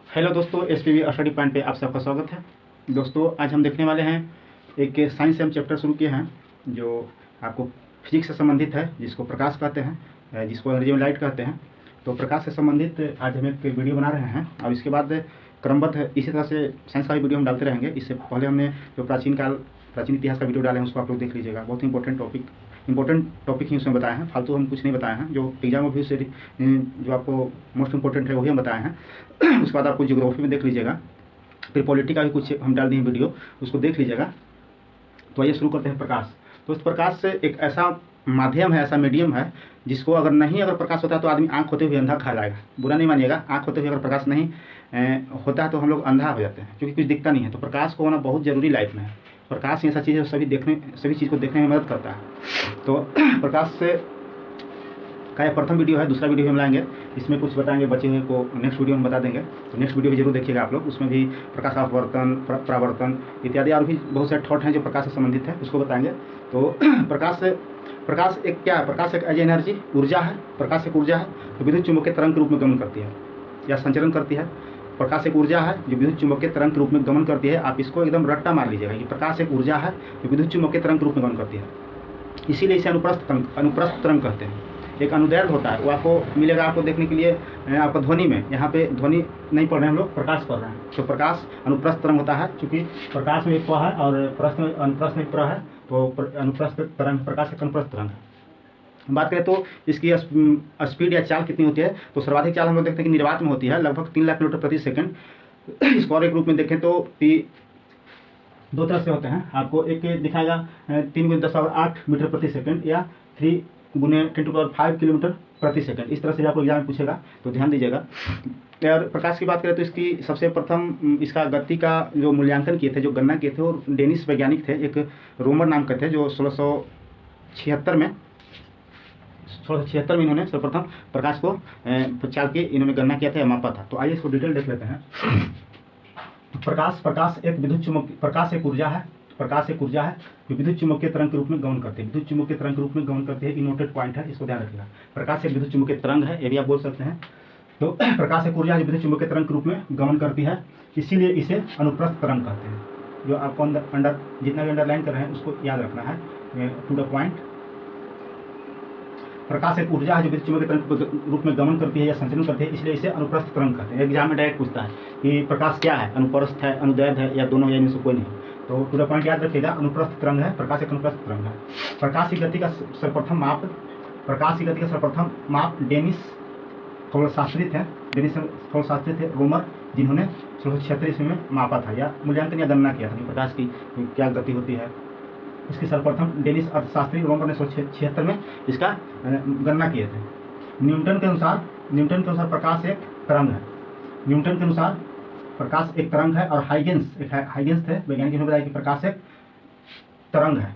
Hello दोस्तों, SPV study point पे आप सबका स्वागत है। दोस्तों, आज हम देखने वाले हैं एक साइंस से हम चैप्टर शुरू किए हैं जो आपको फिजिक्स से संबंधित है, जिसको प्रकाश कहते हैं, जिसको अंग्रेजी में लाइट कहते हैं। तो प्रकाश से संबंधित आज हम एक वीडियो बना रहे हैं और इसके बाद क्रमबद्ध इसी तरह से साइंस का भी वीडियो हम डालते रहेंगे। इससे पहले हमने जो प्राचीन इतिहास का वीडियो डाले हैं उसको आप लोग देख लीजिएगा। बहुत ही इंपॉर्टेंट टॉपिक ही उसमें बताए हैं, फालतू हम कुछ नहीं बताए हैं। जो एग्जाम में भी उससे जो आपको मोस्ट इंपॉर्टेंट है वही हम बताए हैं। उसके बाद आपको ज्योग्राफी में देख लीजिएगा, फिर पॉलिटी का भी कुछ हम डाल दिए वीडियो, उसको देख लीजिएगा। तो आइए शुरू करते हैं। प्रकाश, तो इस प्रकाश से एक ऐसा माध्यम है, ऐसा मीडियम है जिसको अगर प्रकाश होता है तो आदमी आँख होते हुए अंधा खा जाएगा। बुरा नहीं मानिएगा, आँख होते हुए अगर प्रकाश नहीं होता है तो हम लोग अंधा हो जाते हैं, क्योंकि कुछ दिखता नहीं है। तो प्रकाश को होना बहुत ज़रूरी लाइफ में है। प्रकाश ही ऐसा चीज़ है सभी चीज़ को देखने में मदद करता है। तो प्रकाश से का ये प्रथम वीडियो है। दूसरा वीडियो भी हम लाएंगे, इसमें कुछ बताएंगे, बचे हुए को नेक्स्ट वीडियो में बता देंगे। तो नेक्स्ट वीडियो भी जरूर देखिएगा आप लोग। उसमें भी प्रकाश आवर्तन, परावर्तन इत्यादि और भी बहुत सारे थॉट हैं जो प्रकाश से संबंधित है, उसको बताएंगे। तो प्रकाश एक क्या है? प्रकाश एक एज एनर्जी, ऊर्जा है। प्रकाश एक ऊर्जा है जो विद्युत चुम्बकीय तरंग के रूप में गमन करती है या संचरण करती है। प्रकाश एक ऊर्जा है जो विद्युत चुम्बकीय तरंग के रूप में गमन करती है। आप इसको एकदम रट्टा मार लीजिएगा कि प्रकाश एक ऊर्जा है जो विद्युत चुम्बकीय तरंग के रूप में गमन करती है। इसीलिए इसे अनुप्रस्थ तरंग कहते हैं। एक अनुदैर्ध्य होता है, वो आपको मिलेगा, आपको देखने के लिए आपको ध्वनि में। यहाँ पे ध्वनि नहीं पढ़ रहे हैं हम लोग, प्रकाश पढ़ रहे हैं। तो प्रकाश अनुप्रस्थ तरंग होता है, क्योंकि प्रकाश में एक प है और अनुप्रस्थ में एक प्र है। तो अनुप्रस्थ तरंग प्रकाश एक अनुप्रस्थ तरंग है। बात करें तो इसकी स्पीड या चाल कितनी होती है, तो सर्वाधिक चाल हम लोग देखते हैं कि निर्वात में होती है, लगभग 3 लाख किलोमीटर प्रति सेकंड। इसको और एक रूप में देखें तो दो तरह से होते हैं। आपको एक दिखाएगा 3 × 10⁸ मीटर प्रति सेकंड या 3 × 10⁵ किलोमीटर प्रति सेकंड। इस तरह से आपको एग्जाम में पूछेगा, तो ध्यान दीजिएगा। और प्रकाश की बात करें तो इसकी सबसे प्रथम इसका गति का जो मूल्यांकन किए थे, जो गणना किए थे, वो डेनिश वैज्ञानिक थे, एक रोमर नाम के थे, जो 1676 में इन्होंने सर्वप्रथम प्रकाश को चाल के इन्होंने गणना किया था या मापा था। तो आइए इसको डिटेल देख लेते हैं। प्रकाश एक ऊर्जा है। प्रकाश एक ऊर्जा है जो विद्युत चुम्बकीय तरंग के रूप में गमन करती है। विद्युत चुम्बकीय तरंग के रूप में गमन करती है, इनोटेड पॉइंट है, इसको ध्यान रखिएगा। प्रकाश एक विद्युत चुम्बकीय तरंग है, ये भी आप बोल सकते हैं। तो प्रकाश एक ऊर्जा जो विद्युत चुम्बकीय तरंग के रूप में गमन करती है, इसीलिए इसे अनुप्रस्थ तरंग कहते हैं। जो आपको अंडर जितना भी अंडरलाइन कर रहे हैं उसको याद रखना है टू द पॉइंट। प्रकाश एक ऊर्जा है जो विद्युत चुम्बकीय तरंग के रूप में गमन करती है या संचरण करती है, इसलिए इसे अनुप्रस्थ तरंग कहते हैं। एग्जाम में डायरेक्ट पूछता है कि प्रकाश क्या है, अनुप्रस्थ है, अनुदैर्ध्य है, या दोनों, या इनमें से कोई नहीं। तो टू द पॉइंट याद रखिएगा, अनुप्रस्थ तरंग है, प्रकाश एक अनुप्रस्थ तरंग है। प्रकाश की गति का सर्वप्रथम माप डेनिश खगोलशास्त्री थे रोमर, जिन्होंने 1676 ईस्वी में मापा था या मूल्यांकन या गणना किया था कि प्रकाश की क्या गति होती है। इसकी सर्वप्रथम डेनिश अर्थशास्त्री रोमर ने 1676 में इसका गणना किए थे। न्यूटन के अनुसार प्रकाश एक तरंग है। न्यूटन के अनुसार प्रकाश एक तरंग है और हाइगेंस थे वैज्ञानिक, जिन्होंने बताया कि प्रकाश एक तरंग है।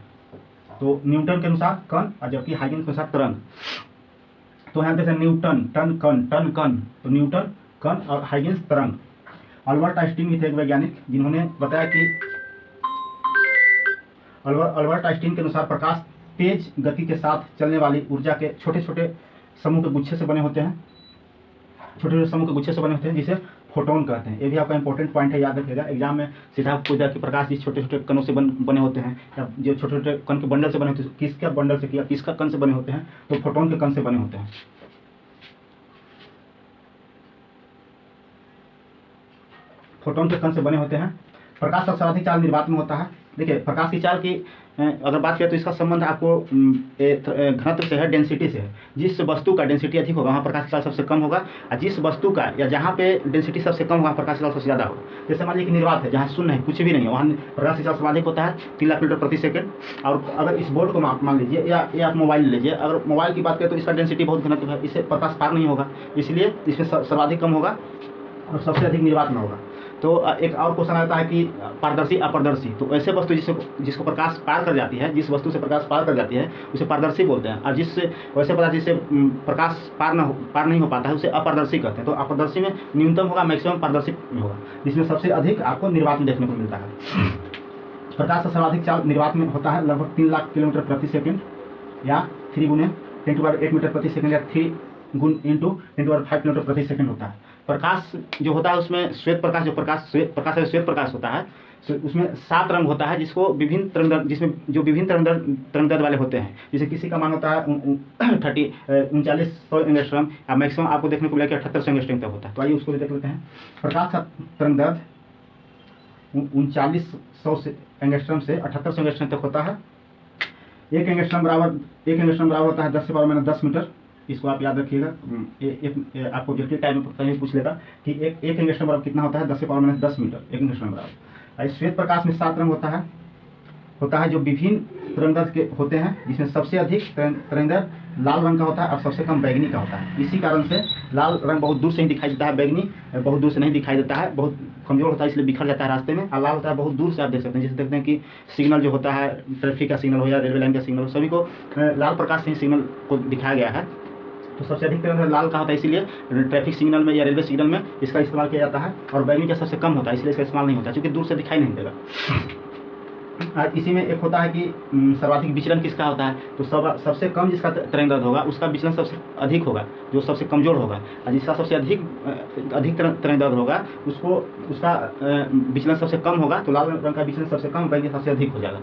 तो न्यूटन के अनुसार कण और जबकि हाइगेंस के अनुसार तरंग। तो यहाँ देखते न्यूटन टन कण, तो न्यूटन कण और हाइगेंस तरंग। अल्बर्ट आइंस्टीन भी थे एक वैज्ञानिक, जिन्होंने बताया कि अल्बर्ट आइंस्टीन के अनुसार प्रकाश तेज गति के साथ चलने वाली ऊर्जा के छोटे छोटे समूह के गुच्छे से बने होते हैं, जिसे फोटोन कहते हैं। ये भी आपका इंपॉर्टेंट पॉइंट है, याद रखिएगा। एग्जाम में सीधा पूछा कि प्रकाश जिस छोटे छोटे कणों से बने होते हैं, या जो छोटे छोटे कण के बंडल से बने होते हैं, किसका बंडल से किया, किसका कण से बने होते हैं, तो फोटोन के कण से बने होते हैं। प्रकाश का सर्वाधिक चाल निर्वात में होता है। देखिए, प्रकाश की चाल की अगर बात करें तो इसका संबंध आपको घनत्व से है, डेंसिटी से है। जिस वस्तु का डेंसिटी अधिक होगा वहाँ प्रकाश की चाल सबसे कम होगा, और जिस वस्तु का या जहाँ पे डेंसिटी सबसे कम होगा प्रकाश की चाल सबसे ज़्यादा होगा। जैसे मान लीजिए कि निर्वात है, जहाँ शून्य है, कुछ भी नहीं है, वहाँ प्रकाश की चाल सर्वाधिक होता है 3 लाख किलोमीटर प्रति सेकंड। और अगर इस बोर्ड को मान लीजिए या आप मोबाइल लीजिए, अगर मोबाइल की बात करें तो इसका डेंसिटी बहुत घनत्व है, इससे प्रकाश पार नहीं होगा, इसलिए इसमें सर्वाधिक कम होगा और सबसे अधिक निर्वात में होगा। तो एक और क्वेश्चन आता है कि पारदर्शी अपारदर्शी। तो ऐसे वस्तु जिसको प्रकाश पार कर जाती है, जिस वस्तु से प्रकाश पार कर जाती है उसे पारदर्शी बोलते हैं, और वैसे पदार्थ जिससे प्रकाश पार नहीं हो पाता है उसे अपारदर्शी कहते हैं। तो अपारदर्शी में न्यूनतम होगा, मैक्सिमम पारदर्शी में होगा, जिसमें सबसे अधिक आपको निर्वात में देखने को मिलता है। प्रकाश का सर्वाधिक चाल निर्वात में होता है, लगभग 3 लाख किलोमीटर प्रति सेकंड या 3 × 10⁸ मीटर प्रति सेकंड या 3 गुण इंटू 10⁵ किलोमीटर प्रति सेकंड होता है। प्रकाश जो होता है उसमें श्वेत प्रकाश, जो प्रकाश है श्वेत प्रकाश होता है, उसमें 7 रंग होता है, जिसको विभिन्न तरंग, जिसमें जो विभिन्न तरंग वाले होते हैं। जैसे किसी का मान होता है 3900 एंगस्ट्रॉम, या मैक्सिमम आपको देखने को मिलेगा 7800 एंगस्ट्रॉम तक होता है। तो आइए उसको भी देख लेते हैं। प्रकाश का तरंग दैर्ध्य 3900 एंगस्ट्रॉम से 7800 एंगस्ट्रॉम तक होता है। एक एंगस्ट्रॉम बराबर होता है 10⁻10 मीटर। इसको आप याद रखिएगा। आपको ऑब्जेक्टिव टाइम में कहीं पूछ लेगा कि एक एंगस्ट्रॉम बराबर कितना होता है, 10⁻10 मीटर एक एंगस्ट्रॉम बराबर। श्वेत प्रकाश में 7 रंग होता है, जो विभिन्न तरंगदैर्ध्य के होते हैं, जिसमें सबसे अधिक तरंगदैर्ध्य लाल रंग का होता है और सबसे कम बैंगनी का होता है। इसी कारण से लाल रंग बहुत दूर से ही दिखाई देता है, बैंगनी बहुत दूर से नहीं दिखाई देता है, बहुत कमजोर होता है, इसलिए बिखर जाता है रास्ते में। और लाल होता है बहुत दूर से आप देख सकते हैं। जैसे देखते हैं कि सिग्नल जो होता है, ट्रैफिक का सिग्नल हो या रेलवे लाइन का सिग्नल हो, सभी को लाल प्रकाश से ही सिग्नल को दिखाया गया है। तो सबसे अधिक तरंगदैर्ध्य लाल का होता है, इसीलिए ट्रैफिक सिग्नल में या रेलवे सिग्नल में इसका इस्तेमाल किया जाता है। और बैंगनी का सबसे कम होता है, इसलिए इसका इस्तेमाल नहीं होता, क्योंकि दूर से दिखाई नहीं देगा। और इसी में एक होता है कि सर्वाधिक विचलन किसका होता है, तो सबसे कम जिसका तरंगदैर्ध्य होगा उसका विचलन सबसे अधिक होगा, जो सबसे कमजोर होगा। और जिसका सबसे अधिक तरंगदैर्ध्य होगा उसका विचलन सबसे कम होगा। तो लाल रंग का विचलन सबसे कम, बैंगनी सबसे अधिक हो जाएगा।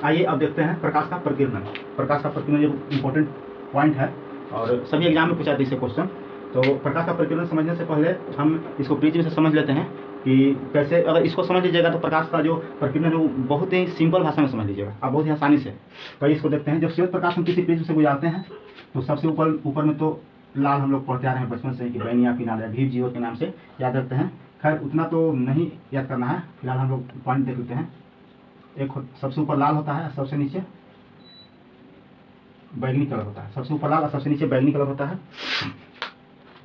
आइए अब देखते हैं प्रकाश का प्रकीर्णन। प्रकाश का प्रकीर्णन जो इम्पोर्टेंट पॉइंट है और सभी एग्जाम में पूछा जाता है इसे क्वेश्चन। तो प्रकाश का प्रकीर्णन समझने से पहले हम इसको प्रिज्म से समझ लेते हैं कि कैसे। अगर इसको समझ लीजिएगा तो प्रकाश का जो प्रकीर्णन है वो बहुत ही सिंपल भाषा में समझ लीजिएगा आप, बहुत ही आसानी से। तो इसको देखते हैं। जब श्वेत प्रकाश हम किसी प्रिज्म से गुजारते हैं तो सबसे ऊपर में तो लाल हम लोग पढ़ते आ रहे हैं बचपन से कि बैनिया फिनाल या भीव जीरो के नाम से याद रखते हैं। खैर उतना तो नहीं याद करना है, फिलहाल हम लोग पॉइंट देख लेते हैं। एक सबसे ऊपर लाल होता है, सबसे नीचे बैगनी कलर होता है। सबसे ऊपर लाल और सबसे नीचे बैगनी कलर होता है।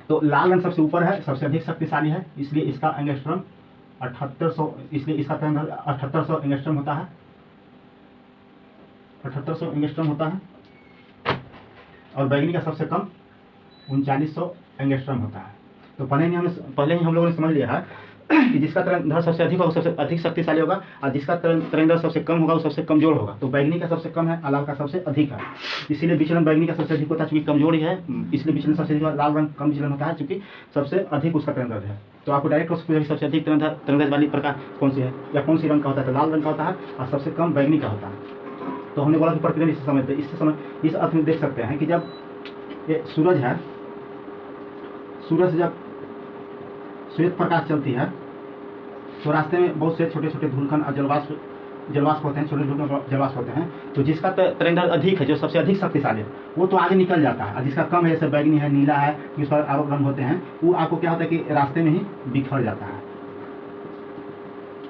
तो लाल रंग सबसे ऊपर है, सबसे अधिक शक्तिशाली है, इसलिए इसका एंगस्ट्रॉम 7800, इसलिए इसका तरंगदैर्ध्य 7800 एंगस्ट्रॉम होता है। 7800 एंगस्ट्रॉम होता है। और बैगनी का सबसे कम 3900 एंगस्ट्रॉम होता है। तो पहले ही हम लोगों ने समझ लिया है कि जिसका तरंगदैर्ध्य सबसे अधिक होगा वो सबसे अधिक शक्तिशाली होगा, और जिसका तरंगदैर्ध्य सबसे कम होगा वो सबसे कमजोर होगा। तो बैगनी का सबसे कम है और लाल का सबसे अधिक है, इसीलिए विचलन बैगनी का सबसे अधिक होता है, चूंकि कमजोर ही है इसलिए विचलन सबसे अधिक। लाल रंग कम विचलन होता है चूंकि सबसे अधिक उसका तरंगदैर्ध्य है। तो आपको डायरेक्ट सबसे अधिक तरंगदैर्ध्य वाली प्रकाश कौन सी है या कौन सी रंग का होता है, तो लाल रंग का होता है, और सबसे कम बैगनी का होता है। तो हमने बोला कि प्रकीर्णन इससे समझते हैं। इस अर्थ में देख सकते हैं कि जब ये सूरज है, सूरज जब श्वेत प्रकाश चलती है तो रास्ते में बहुत से छोटे छोटे धूलकण और जलवाष्प होते हैं, छोटे छोटे जलवाष्प होते हैं। तो जिसका तरंगदैर्ध्य अधिक है, जो सबसे अधिक शक्तिशाली है, वो तो आगे निकल जाता है, और जिसका कम है, जैसे बैगनी है, नीला है, जिस पर आरोप रंग होते हैं, वो आपको क्या होता है कि रास्ते में ही बिखर जाता है।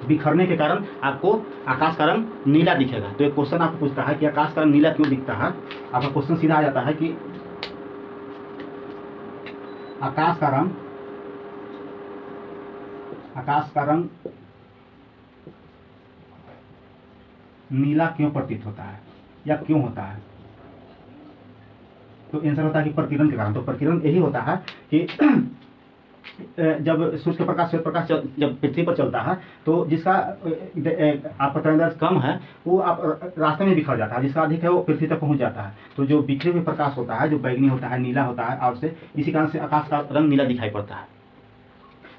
बिखरने के कारण आपको आकाश का रंग नीला दिखेगा। तो एक क्वेश्चन आपको पूछता है कि आकाश का रंग नीला क्यों दिखता है। आपका क्वेश्चन सीधा आ जाता है कि आकाश का रंग नीला क्यों प्रतीत होता है या क्यों होता है। तो आंसर होता है कि प्रकीर्णन के कारण। तो प्रकीर्णन यही होता है कि जब सूर्य का प्रकाश, श्वेत प्रकाश जब पृथ्वी पर चलता है तो जिसका आपका तरंगदैर्ध्य कम है वो आप रास्ते में बिखर जाता है, जिसका अधिक है वो पृथ्वी तक पहुंच जाता है। तो जो बिखरे हुए प्रकाश होता है, जो बैगनी होता है, नीला होता है, और से इसी कारण से आकाश का रंग नीला दिखाई पड़ता है।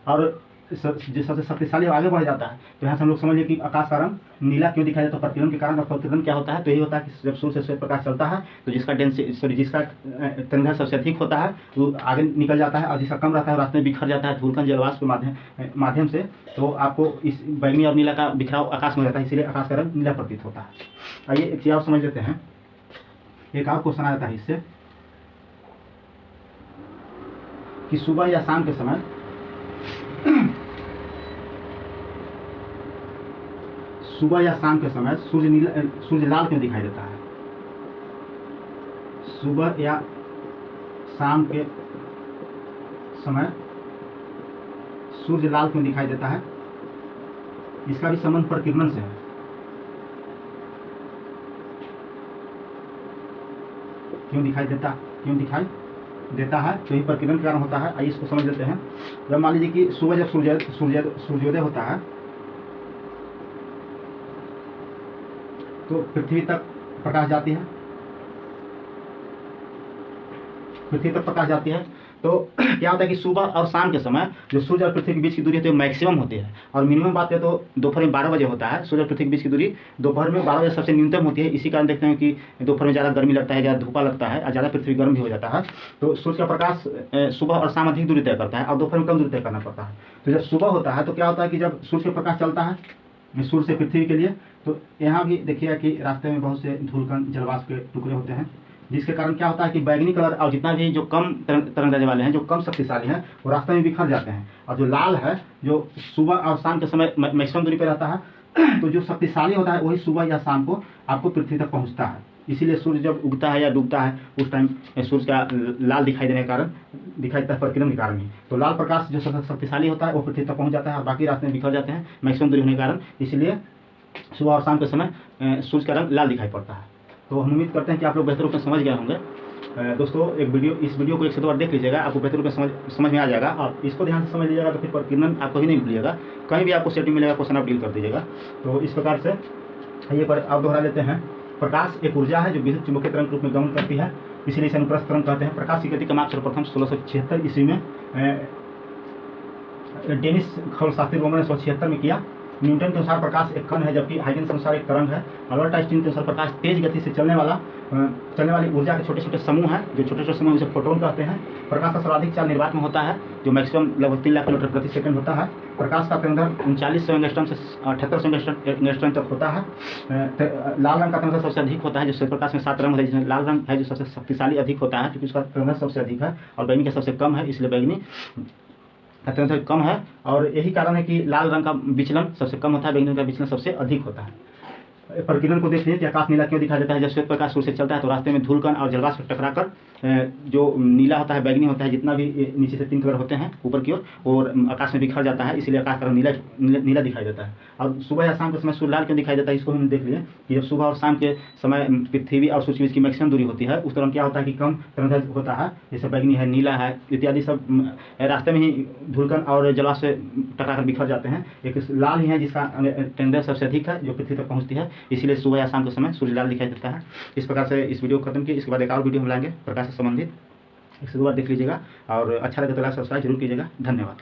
और जो सबसे शक्तिशाली आगे बढ़ जाता है, तो यहाँ से हम लोग समझिए कि आकाश का रंग नीला क्यों दिखाई देता है, तो प्रकीर्णन के कारण। और प्रकीर्णन क्या होता है, तो यही होता है कि जब सूर्य से श्वेत प्रकाश चलता है तो जिसका तरंगदैर्ध्य सबसे अधिक होता है वो आगे निकल जाता है, और जिसका कम रहता है रास्ते में बिखर जाता है धूलकण जलवाष्प के माध्यम से। तो आपको इस बैगनी और नीला का बिखराव आकाश में रहता है, इसलिए आकाश का रंग नीला प्रतीत होता है। आइए एक चीज और समझ लेते हैं। एक और क्वेश्चन आ जाता है इससे कि सुबह या शाम के समय सूर्य लाल क्यों दिखाई देता है। सुबह या शाम के समय सूर्य लाल क्यों दिखाई देता है, इसका भी संबंध प्रकीर्णन से है। क्यों दिखाई देता है, तो ये प्रकीर्णन के कारण होता है। आइए इसको समझ लेते हैं। जब मान लीजिए कि सुबह जब सूर्योदय होता है तो पृथ्वी तक प्रकाश जाती है। पृथ्वी तक प्रकाश जाती है। तो क्या होता है कि सुबह और शाम के समय जो सूर्य और पृथ्वी के बीच की दूरी होती है मैक्सिमम होती है, और मिनिमम बात करें तो दोपहर में 12 बजे होता है। सूर्य और पृथ्वी के बीच की दूरी दोपहर में 12 बजे सबसे न्यूनतम होती है। इसी कारण देखते हैं कि दोपहर में ज़्यादा गर्मी लगता है, ज़्यादा धूपा लगता है और ज़्यादा पृथ्वी गर्म भी हो जाता है। तो सूर्य का प्रकाश सुबह और शाम अधिक दूरी तय करता है और दोपहर में कम दूरी तय करना पड़ता है। तो जब सुबह होता है तो क्या होता है कि जब सूर्य का प्रकाश चलता है सूर्य से पृथ्वी के लिए, तो यहाँ भी देखिएगा कि रास्ते में बहुत से धूलकण जलवाष्प के टुकड़े होते हैं, जिसके कारण क्या होता है कि बैगनी कलर और जितना भी जो कम तरंगदैर्ध्य वाले हैं, जो कम शक्तिशाली हैं, वो रास्ते में बिखर जाते हैं। और जो लाल है जो सुबह और शाम के समय मैक्सिमम दूरी पर रहता है, तो जो शक्तिशाली होता है वही सुबह या शाम को आपको पृथ्वी तक पहुँचता है। इसीलिए सूर्य जब उगता है या डूबता है उस टाइम सूर्य का लाल दिखाई देने के कारण दिखाई देता है प्रकीर्णन के कारण ही। तो लाल प्रकाश जो शक्तिशाली होता है वो पृथ्वी तक पहुँच जाता है और बाकी रास्ते में बिखर जाते हैं मैक्सिमम दूरी होने के कारण। इसलिए सुबह और शाम के समय सूर्य का रंग लाल दिखाई पड़ता है। तो हम उम्मीद करते हैं कि आप लोग बेहतर रूप में समझ गए होंगे। दोस्तों इस वीडियो को 1 से 2 बार देख लीजिएगा, आपको बेहतर रूप में समझ में आ जाएगा। और इसको ध्यान से समझ लीजिएगा तो फिर प्रकीर्णन आपको ही नहीं मिलेगा, कहीं भी आपको सेटिंग मिलेगा क्वेश्चन आप डील कर दीजिएगा। तो इस प्रकार से ये पर आप दोहरा लेते हैं। प्रकाश एक ऊर्जा है जो विद्युत चुंबकीय तरंग के रूप में गमन करती है, इसीलिए इसे अनुप्रस्थ तरंग कहते हैं। प्रकाश की गति का माप सर्वप्रथम 1676 ईस्वी में डेनिस खगोलशास्त्री रोमन ने 1676 में किया। न्यूटन के अनुसार प्रकाश एक कण है, जबकि हाइगेंस के अनुसार एक तरंग है। अल्बर्ट आइंस्टीन के अनुसार प्रकाश तेज गति से चलने वाली ऊर्जा के छोटे छोटे समूह हैं, जो छोटे छोटे समूह उसे फोटोन कहते हैं। प्रकाश का सर्वाधिक चाल निर्वात में होता है, जो मैक्सिमम लगभग 3 लाख किलोमीटर प्रति सेकंड होता है। प्रकाश का तरंगदैर्ध्य 3900 एंगस्ट्रॉम से 7800 एंगस्ट्रॉम तक होता है। लाल रंग का तरंगदैर्ध्य सबसे अधिक होता है, जो सूर्य प्रकाश में 7 रंग है, जिसमें लाल रंग है जो सबसे शक्तिशाली अधिक होता है, क्योंकि उसका तरंगदैर्ध्य सबसे अधिक है, और बैगनी का सबसे कम है, इसलिए बैगनी तरंगदैर्ध्य कम है। और यही कारण है कि लाल रंग का विचलन सबसे कम होता है, बैगनी का विचलन सबसे अधिक होता है। प्रकीर्णन को देख लीजिए कि आकाश नीला क्यों दिखाई देता है। जब श्वेत प्रकाश सूर्य से चलता है तो रास्ते में धूलकण और जलवाष्प टकराकर जो नीला होता है, बैगनी होता है, जितना भी नीचे से 3 कलर होते हैं ऊपर की ओर, और आकाश में बिखर जाता है, इसलिए आकाश का रंग नीला दिखाई देता है। और सुबह या शाम के समय सूर्य लाल क्यों दिखाई देता है, इसको हम देख लीजिए कि जब सुबह और शाम के समय पृथ्वी और सूर्य के बीच की मैक्सिमम दूरी होती है, उस दौरान क्या होता है कि कम तरंगदैर्ध्य होता है, जैसे बैगनी है, नीला है इत्यादि सब रास्ते में ही धूलकण और जलवाष्प से टकराकर बिखर जाते हैं। एक लाल ही है जिसका तरंगदैर्ध्य सबसे अधिक है, जो पृथ्वी तक पहुँचती है, इसलिए सुबह या शाम के समय सूर्य लाल दिखाई देता है। इस प्रकार से इस वीडियो को खत्म किया। इसके बाद एक और वीडियो हम लाएंगे प्रकाश से संबंधित, 1 से 2 बार देख लीजिएगा, और अच्छा लगे तो लाइक सब्सक्राइब जरूर कीजिएगा। धन्यवाद।